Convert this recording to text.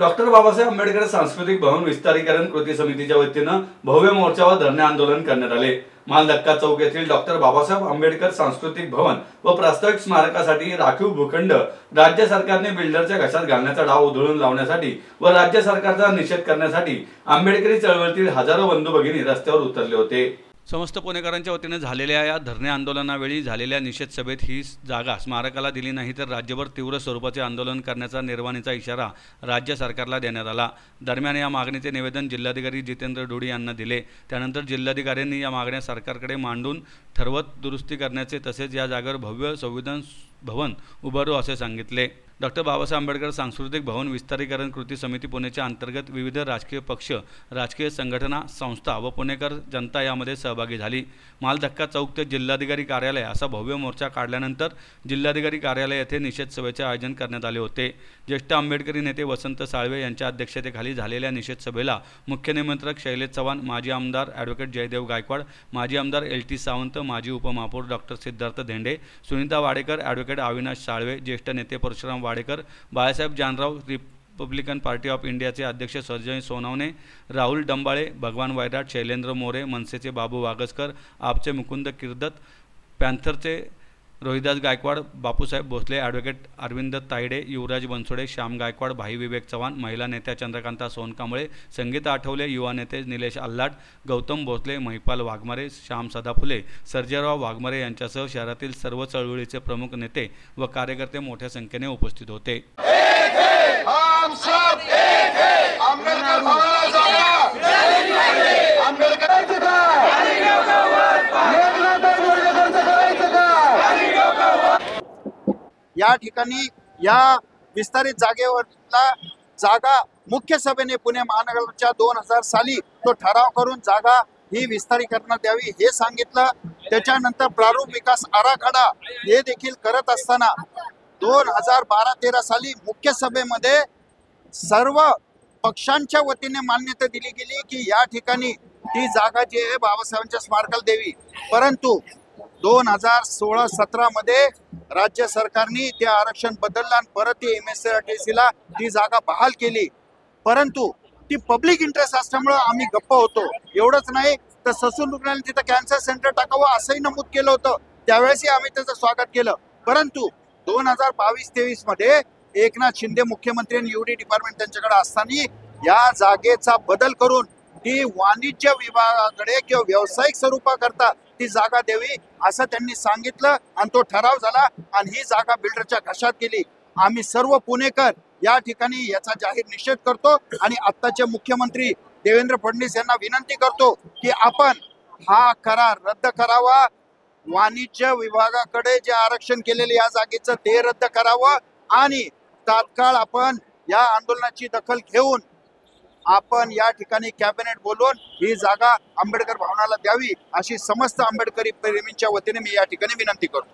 Doctor Babasaheb Ambedkar सांस्कृतिक भवन विस्तारीकरण कृती समितीच्या वतीनं भव्य मोर्चा व धरणे आंदोलन करण्यात आले। मालधक्का चौक येथील डॉक्टर बाबासाहेब आंबेडकर सांस्कृतिक भवन व प्रास्ताविक स्मारकासाठी राखीव भूखंड राज्य सरकारने बिल्डरच्या घशात घालण्याचा डाव उधळून लावण्यासाठी व राज्य सरकारचा निषेध करण्यासाठी आंबेडकरी चळवळीतील हजारो बंधू भगिनी रस्त्यावर उतरले होते। समस्त पुणेकरांच्या वतीने झालेल्या या धरणे आंदोलनावेळी झालेल्या निषेध सभेत ही जागा स्मारकाला दिली नाही तर राज्यभर तीव्र स्वरूपाचे आंदोलन करण्याचा निर्वाणीचा इशारा राज्य सरकारला देण्यात आला। दरम्यान या मागणीचे निवेदन जिल्हाधिकारी जितेंद्र डोडी यांना दिले। त्यानंतर जिल्हाधिकाऱ्यांनी या मागण्या सरकारकडे मांडून ठरवत दुरुस्ती करण्याचे तसेच या जागेवर भव्य संविधान भवन उभारू असे सांगितले। डॉक्टर बाबासाहेब आंबेडकर सांस्कृतिक भवन विस्तारीकरण कृती समिती पुणेच्या अंतर्गत विविध राजकीय पक्ष, राजकीय संघटना, संस्था व पुणेकर जनता यामध्ये सहभागी झाली। मालधक्का चौक ते जिल्हाधिकारी कार्यालय असा भव्य मोर्चा काढल्यानंतर जिल्हाधिकारी कार्यालय येथे निषेध सभेचे आयोजन करण्यात आले होते। ज्येष्ठ आंबेडकरी नेते वसंत साळवे यांच्या अध्यक्षतेखाली झालेल्या निषेध सभेला मुख्य निमंत्रक शैलेश चव्हाण, माजी आमदार ॲडव्होकेट जयदेव गायकवाड, माजी आमदार LT सावंत, माजी उपमहापौर डॉक्टर सिद्धार्थ धेंडे, सुनीता वाडेकर, ॲडव्होकेट अविनाश साळवे, ज्येष्ठ नेते Parshuram Wadekar, Balasaheb Janrao, Republican Party of इंडियाचे अध्यक्ष संजय सोनवणे, राहुल डंबाळे, भगवान वैराट, शैलेंद्र मोरे, मनसेचे बाबू वागसकर, आपचे मुकुंद किर्दत, पॅन्थरचे रोहिदास गायकवाड, बापूसाहेब भोसले, ॲडव्होकेट अरविंद तायडे, युवराज बनसोडे, श्याम गायकवाड, भाई विवेक चव्हाण, महिला नेत्या चंद्रकांता सोनकांबळे, संगीता आठवले, युवा नेते निलेश आल्हाट, गौतम भोसले, महिपाल वाघमारे, श्याम सदाफुले, सर्जेराव वाघमारे यांच्यासह शहरातील सर्व चळवळीचे प्रमुख नेते व कार्यकर्ते मोठ्या संख्येने उपस्थित होते। या ठिकाणी या विस्तारित जागेवरला जागा मुख्य सभेने पुणे महानगरच्या 2000 साली तो ठराव करून जागा ही विस्तारीकरणात द्यावी हे सांगितलं। त्याच्यानंतर प्रारूप विकास आराखडा हे देखील करत असताना 2012-13 साली मुख्य सभेमध्ये सर्व पक्षांच्या वतीने मान्यता दिली गेली की या ठिकाणी ती जागा जी आहे बाबासाहेबांच्या स्मारकाला द्यावी। परंतु 2016-17 मध्ये राज्य सरकारने ते आरक्षण बदललं आणि परत ती MSRTC ला ती जागा बहाल केली। परंतु ती पब्लिक इंटरेस्ट असल्यामुळे आम्ही गप्प होतो। एवढंच नाही तर ससून रुग्णालयात तिथं कॅन्सर सेंटर टाकावं असंही नमूद केलं होतं, त्यावेळेसही आम्ही त्याचं स्वागत केलं। परंतु 2022-23 मध्ये एकनाथ शिंदे मुख्यमंत्री आणि UD डिपार्टमेंट त्यांच्याकडे असताना या जागेचा बदल करून ती वाणिज्य विभागाकडे किंवा व्यावसायिक स्वरूपाकरता ती जागा द्यावी असं त्यांनी सांगितलं आणि तो ठराव झाला आणि ही जागा बिल्डरच्या घशात गेली। आम्ही सर्व पुणेकर या ठिकाणी याचा जाहीर निषेध करतो आणि आत्ताचे मुख्यमंत्री देवेंद्र फडणवीस यांना विनंती करतो की आपण हा करार रद्द करावा, वाणिज्य विभागाकडे जे आरक्षण केलेले या जागेचं ते रद्द करावं आणि तात्काळ आपण या आंदोलनाची दखल घेऊन आपण या ठिकाणी कॅबिनेट बोलवून ही जागा आंबेडकर भवनाला द्यावी अशी समस्त आंबेडकरी प्रेमींच्या वतीने मी या ठिकाणी विनंती करतो।